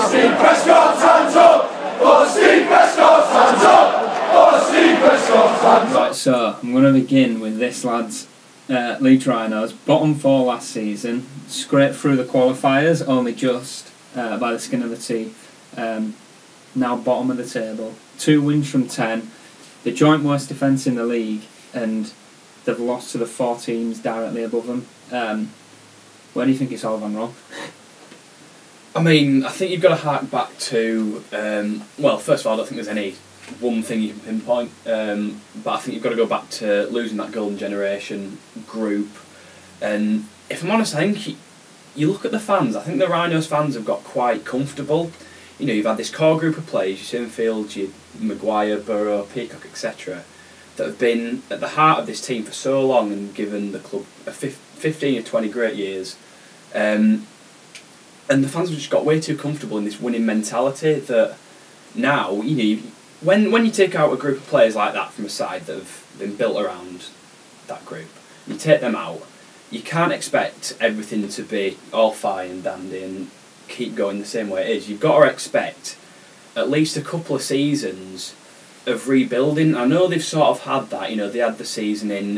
Steve Prescott's hands up! For Steve Prescott's hands up! For Steve Prescott's hands up! Right, so I'm going to begin with this, lads. Leeds Rhinos, bottom 4 last season, scraped through the qualifiers, only just by the skin of the teeth. Now bottom of the table, 2 wins from 10, the joint worst defence in the league, and they've lost to the 4 teams directly above them. Where do you think it's all gone wrong? I mean, I think you've got to hark back to, well, first of all, I don't think there's any one thing you can pinpoint, but I think you've got to go back to losing that golden generation group. And if I'm honest, I think you look at the fans, I think the Rhinos fans have got quite comfortable. You know, you've had this core group of players, your Sinfield, your Maguire, Burrow, Peacock, etc., that have been at the heart of this team for so long and given the club 15 or 20 great years. And the fans have just got way too comfortable in this winning mentality that now, you know, when you take out a group of players like that from a side that have been built around that group, you take them out, you can't expect everything to be all fine and dandy and keep going the same way it is. You've got to expect at least a couple of seasons of rebuilding. I know they've sort of had that, you know, they had the season in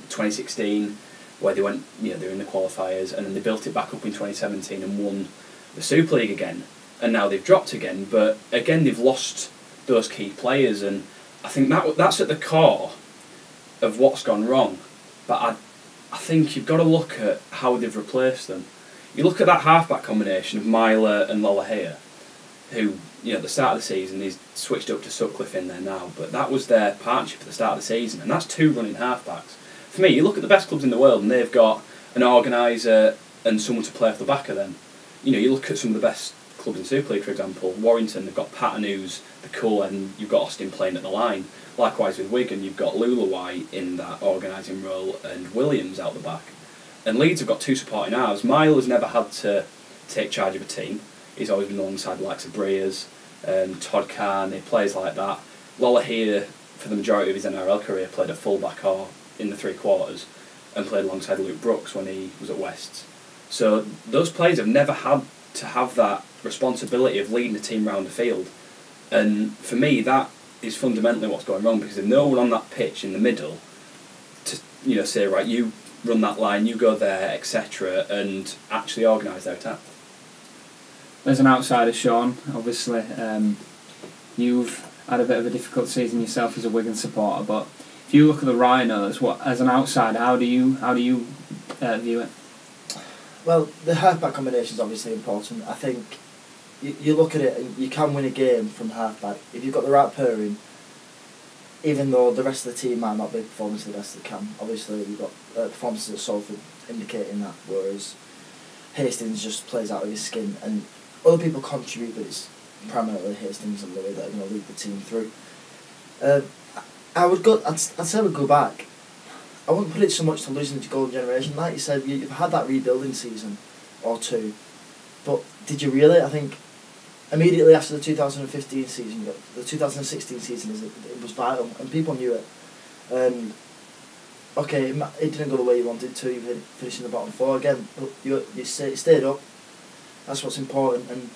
2016 where they went, you know, they were in the qualifiers, and then they built it back up in 2017 and won the Super League again, and now they've dropped again, but again they've lost those key players, and I think that's at the core of what's gone wrong. But I think you've got to look at how they've replaced them. You look at that halfback combination of Myler and Lollahea, who, you know, at the start of the season, he's switched up to Sutcliffe in there now, but that was their partnership at the start of the season, and that's 2 running halfbacks. For me, you look at the best clubs in the world and they've got an organiser and someone to play off the back of them. You know, you look at some of the best clubs in Super League, for example, Warrington, they've got Patton, who's the cool, and you've got Austin playing at the line. Likewise with Wigan, you've got Lulawai in that organising role and Williams out the back. And Leeds have got 2 supporting halves. Myler's never had to take charge of a team. He's always been alongside the likes of Breers, Todd Carney, players like that. Lollahea, for the majority of his NRL career, played at full-back or in the 3 quarters and played alongside Luke Brooks when he was at Wests. So those players have never had to have that responsibility of leading the team around the field. And for me, that is fundamentally what's going wrong, because there's no one on that pitch in the middle to, you know, say, right, you run that line, you go there, etc., and actually organise their attack. As an outsider, Sean, obviously, you've had a bit of a difficult season yourself as a Wigan supporter, but if you look at the Rhinos, what, as an outsider, how do you view it? Well, the halfback combination is obviously important. I think you look at it and you can win a game from halfback if you've got the right pairing. Even though the rest of the team might not be performing to the best they can, obviously you've got performances at Salford indicating that, whereas Hastings just plays out of his skin, and other people contribute, but it's primarily Hastings and Louis that are going to lead the team through. I'd say I would go back. I wouldn't put it so much to losing to golden generation. Like you said, you've had that rebuilding season or 2, but did you really? I think immediately after the 2015 season, the 2016 season, it was vital and people knew it. Okay, it didn't go the way you wanted to. You finished in the bottom 4 again, but you stayed up. That's what's important.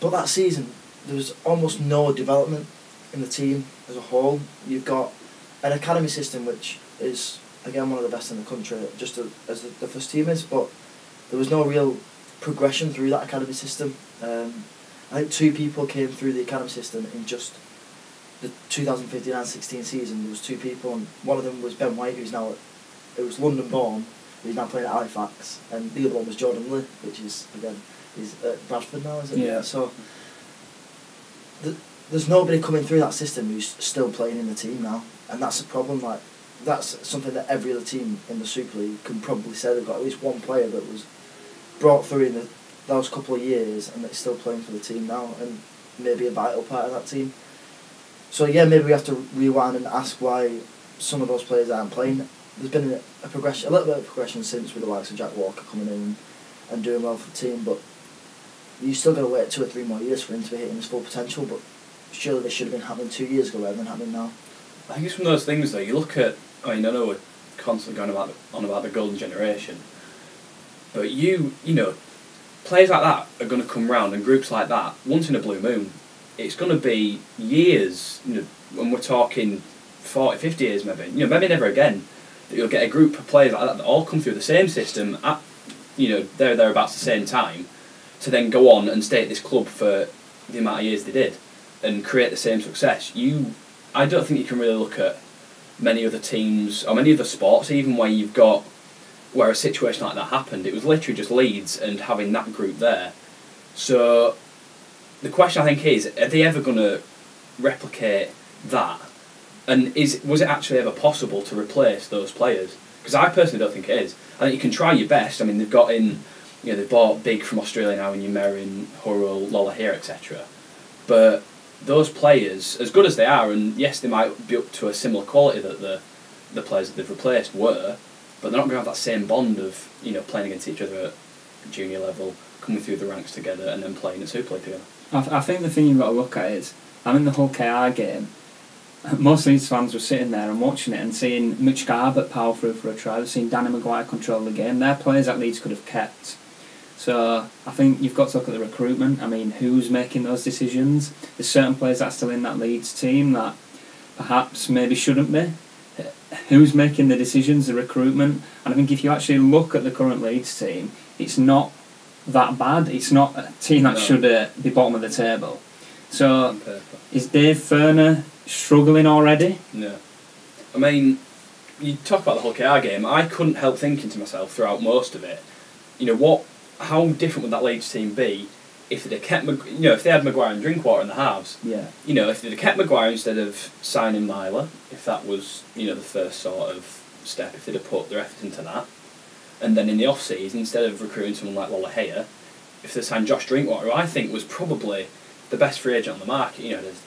But that season, there was almost no development in the team as a whole. You've got an academy system which is, again, one of the best in the country, just as the first team is, but there was no real progression through that academy system. I think 2 people came through the academy system in just the 2015 and 16 season. There was 2 people, and one of them was Ben White, who's now, it was London born, who's now playing at Halifax, and the other one was Jordan Lee, which is, again, he's at Bradford now, is it? Yeah. So there's nobody coming through that system who's still playing in the team now, and that's a problem. Like, that's something that every other team in the Super League can probably say. They've got at least one player that was brought through in those couple of years and that's still playing for the team now, and maybe a vital part of that team. So yeah, maybe we have to rewind and ask why some of those players aren't playing. There's been a progression, a little bit of progression since, with the likes of Jack Walker coming in and doing well for the team, but you still got to wait 2 or 3 more years for him to be hitting his full potential. But surely this should have been happening 2 years ago rather than happening now. I think it's one of those things though, you look at, I mean, I know we're constantly going on about the golden generation, but you know, players like that are going to come round, and groups like that, once in a blue moon, it's going to be years, when we're talking 40, 50 years maybe, maybe never again, that you'll get a group of players like that all come through the same system at, thereabouts the same time, to then go on and stay at this club for the amount of years they did, and create the same success. I don't think you can really look at many other teams, or many other sports, even where a situation like that happened. It was literally just Leeds and having that group there. So the question I think is, are they ever going to replicate that? And was it actually ever possible to replace those players? Because I personally don't think it is. I think you can try your best. I mean, they've got in, they've bought big from Australia now in Umerin, Hurrell, Lola here, etc. But those players, as good as they are, and yes, they might be up to a similar quality that the players that they've replaced were, but they're not going to have that same bond of playing against each other at junior level, coming through the ranks together, and then playing at Super League together. I think the thing you've got to look at is, in the Hull KR game, most Leeds fans were sitting there and watching it and seeing Mitch Garbutt power through for a try. They've seen Danny Maguire control the game. Their players at Leeds could have kept. So I think you've got to look at the recruitment. I mean, who's making those decisions? There's certain players that are still in that Leeds team that perhaps maybe shouldn't be. Who's making the decisions, the recruitment? And I think if you actually look at the current Leeds team, it's not that bad. It's not a team that should be bottom of the table. So is Dave Furner struggling already? No. I mean, you talk about the Hull KR game, I couldn't help thinking to myself throughout most of it, how different would that Leeds team be if they'd kept, if they had Maguire and Drinkwater in the halves? Yeah. If they'd kept Maguire instead of signing Myler, if that was, the first sort of step, if they'd have put their effort into that, and then in the off-season, instead of recruiting someone like Lola Haya, if they signed Josh Drinkwater, who I think was probably the best free agent on the market,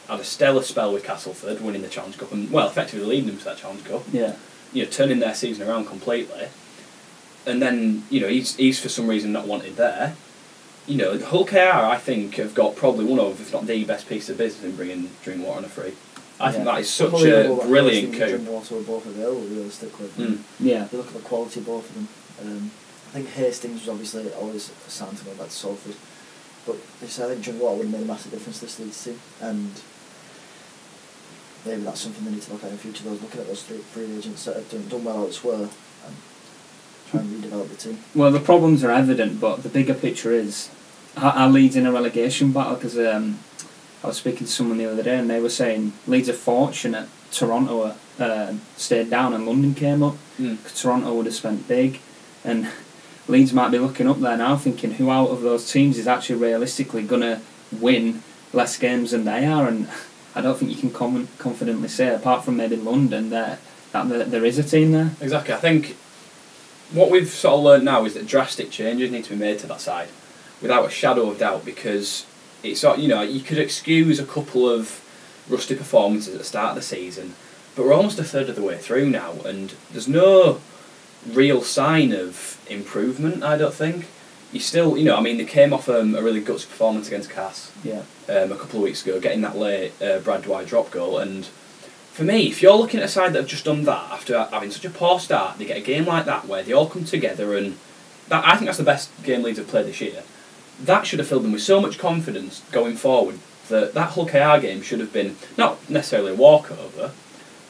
had a stellar spell with Castleford, winning the Challenge Cup, and, effectively leading them to that Challenge Cup. Yeah. Turning their season around completely. And then, he's for some reason not wanted there. Hull KR, I think, have got probably one of, if not the best piece of business in bringing Drinkwater on a free. I think that is such a brilliant coup. Drinkwater were both available, realistically. Yeah. You look at the quality of both of them. I think Hastings was obviously always a sign to go back to Salford. But I think Drinkwater would have made a massive difference to this Leeds team. And maybe that's something they need to look at in the future, looking at those free agents that have done well elsewhere and try and redevelop the team. Well, the problems are evident, but the bigger picture is, are Leeds in a relegation battle? Because I was speaking to someone the other day and they were saying Leeds are fortunate Toronto stayed down and London came up. Toronto would have spent big, and Leeds might be looking up there now thinking who out of those teams is actually realistically going to win less games than they are, and I don't think you can confidently say, apart from maybe London, that there is a team there. Exactly. I think what we've sort of learned now is that drastic changes need to be made to that side, without a shadow of doubt, because it's you could excuse a couple of rusty performances at the start of the season, but we're almost a third of the way through now, and there's no real sign of improvement, I don't think. You still, they came off a really gutsy performance against Cass a couple of weeks ago, getting that late Brad Dwyer drop goal, and for me, if you're looking at a side that have just done that after having such a poor start, they get a game like that where they all come together, and I think that's the best game Leeds have played this year. That should have filled them with so much confidence going forward that Hull KR game should have been, not necessarily a walkover,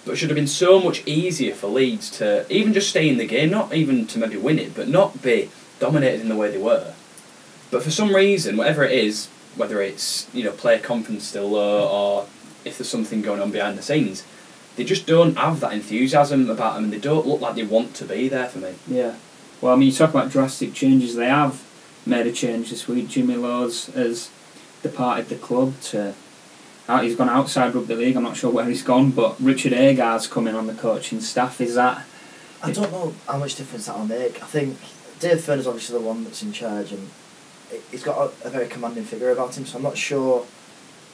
but should have been so much easier for Leeds to even just stay in the game, not even to maybe win it, but not be dominated in the way they were. But for some reason, whatever it is, whether it's player confidence still low or if there's something going on behind the scenes, they just don't have that enthusiasm about them, and they don't look like they want to be there for me. Yeah. Well, you talk about drastic changes. They have made a change this week. Jimmy Lowes has departed the club to... he's gone outside rugby league. I'm not sure where he's gone, but Richard Agar's coming on the coaching staff. Is that... I don't know how much difference that'll make. I think Dave Furner's obviously the one that's in charge, and he's got a very commanding figure about him, so I'm not sure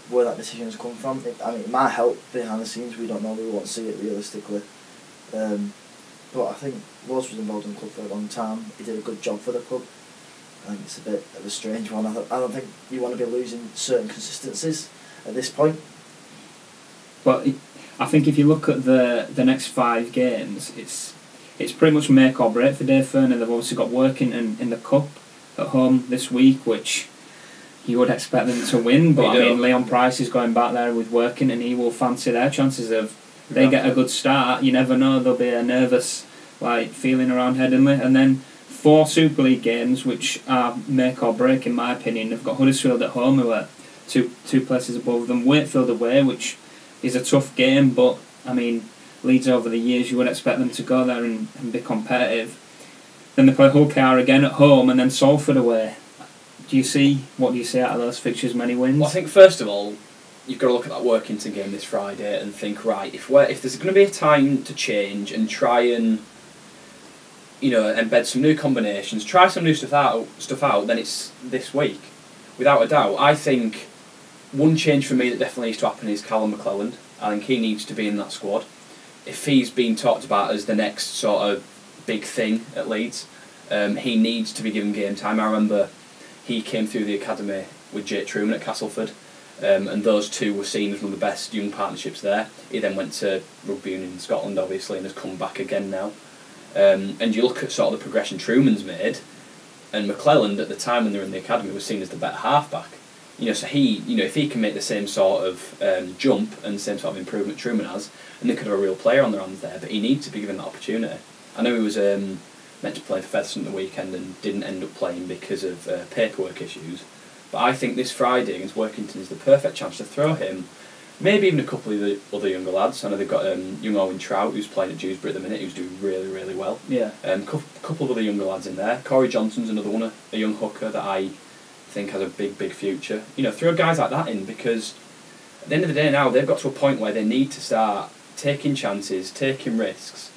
where that decision has come from. It might help behind the scenes, we don't know, we won't see it realistically. But I think Rose was involved in the club for a long time. He did a good job for the club. I think it's a bit of a strange one. I don't think you want to be losing certain consistencies at this point. But I think if you look at the next 5 games, it's pretty much make or break for Dave Furner. They've obviously got work in the cup at home this week, which you would expect them to win. But I mean, Leon Price is going back there with Working, and he will fancy their chances of they get a good start. You never know, there'll be a nervous feeling around Headingley, and then 4 Super League games, which are make or break in my opinion. They've got Huddersfield at home, who are two places above them. Wakefield away, which is a tough game, but I mean, Leeds over the years, you would expect them to go there and be competitive. Then they play Hull KR again at home, and then Salford away. What do you see out of those fixtures? Many wins? Well, I think first of all, you've got to look at that Workington game this Friday and think, right, if there's going to be a time to change and try and embed some new combinations, try some new stuff out, then it's this week, without a doubt. I think one change for me that definitely needs to happen is Callum McClelland. I think he needs to be in that squad. If he's being talked about as the next sort of big thing at Leeds, he needs to be given game time. I remember he came through the academy with Jake Truman at Castleford, and those two were seen as one of the best young partnerships there. He then went to rugby union in Scotland, obviously, and has come back again now. And you look at sort of the progression Truman's made, and McClelland at the time when they were in the academy was seen as the better halfback. So he, if he can make the same sort of jump and the same sort of improvement Truman has, and they could have a real player on their hands there. But he needs to be given that opportunity. I know he was meant to play for Featherstone the weekend and didn't end up playing because of paperwork issues. But I think this Friday against Workington is the perfect chance to throw him, maybe even a couple of the other younger lads. I know they've got young Owen Trout, who's playing at Dewsbury at the minute, who's doing really, really well. Yeah. Couple of other younger lads in there. Corey Johnson's another one, a young hooker that I think has a big future. Throw guys like that in, because at the end of the day now they've got to a point where they need to start taking chances, taking risks,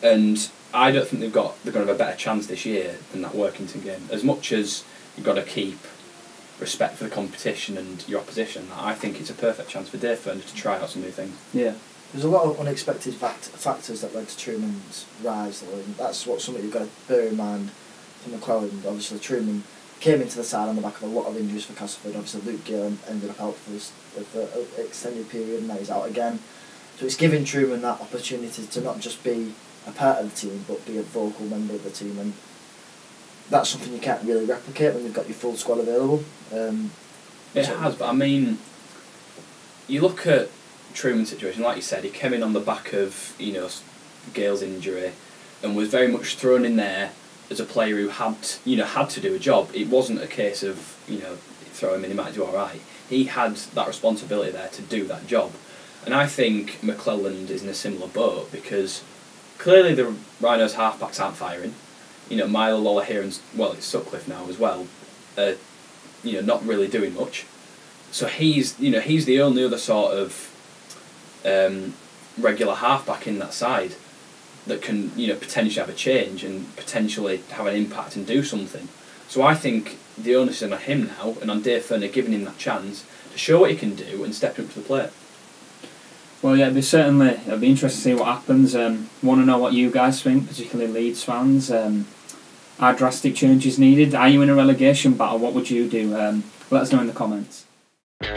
and I don't think they're going to have a better chance this year than that Workington game. As much as you've got to keep respect for the competition and your opposition, I think it's a perfect chance for Dave Furness to try out some new things. Yeah. There's a lot of unexpected factors that led to Truman's rise, though, and that's something you've got to bear in mind for McClelland. Obviously, Truman came into the side on the back of a lot of injuries for Castleford. Obviously, Luke Gill ended up out for an extended period, and now he's out again. So it's giving Truman that opportunity to not just be a part of the team, but be a vocal member of the team, and that's something you can't really replicate when you've got your full squad available. It has, but I mean, you look at Truman's situation, like you said, he came in on the back of Gale's injury, and was very much thrown in there as a player who had to do a job. It wasn't a case of throw him in, he might do all right. He had that responsibility there to do that job, and I think McClelland is in a similar boat, because clearly the Rhinos halfbacks aren't firing. Milo Lola here, and it's Sutcliffe now as well, not really doing much. So he's the only other sort of regular halfback in that side that can potentially have a change and potentially have an impact and do something. So I think the onus is on him now, and on Dave Furness giving him that chance to show what he can do and stepping up to the plate. Well, yeah, it'll be interesting to see what happens. Want to know what you guys think, particularly Leeds fans. Are drastic changes needed? Are you in a relegation battle? What would you do? Let us know in the comments.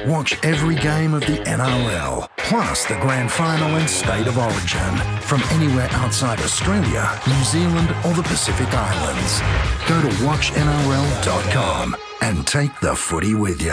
Watch every game of the NRL, plus the grand final and state of origin, from anywhere outside Australia, New Zealand or the Pacific Islands. Go to watchnrl.com and take the footy with you.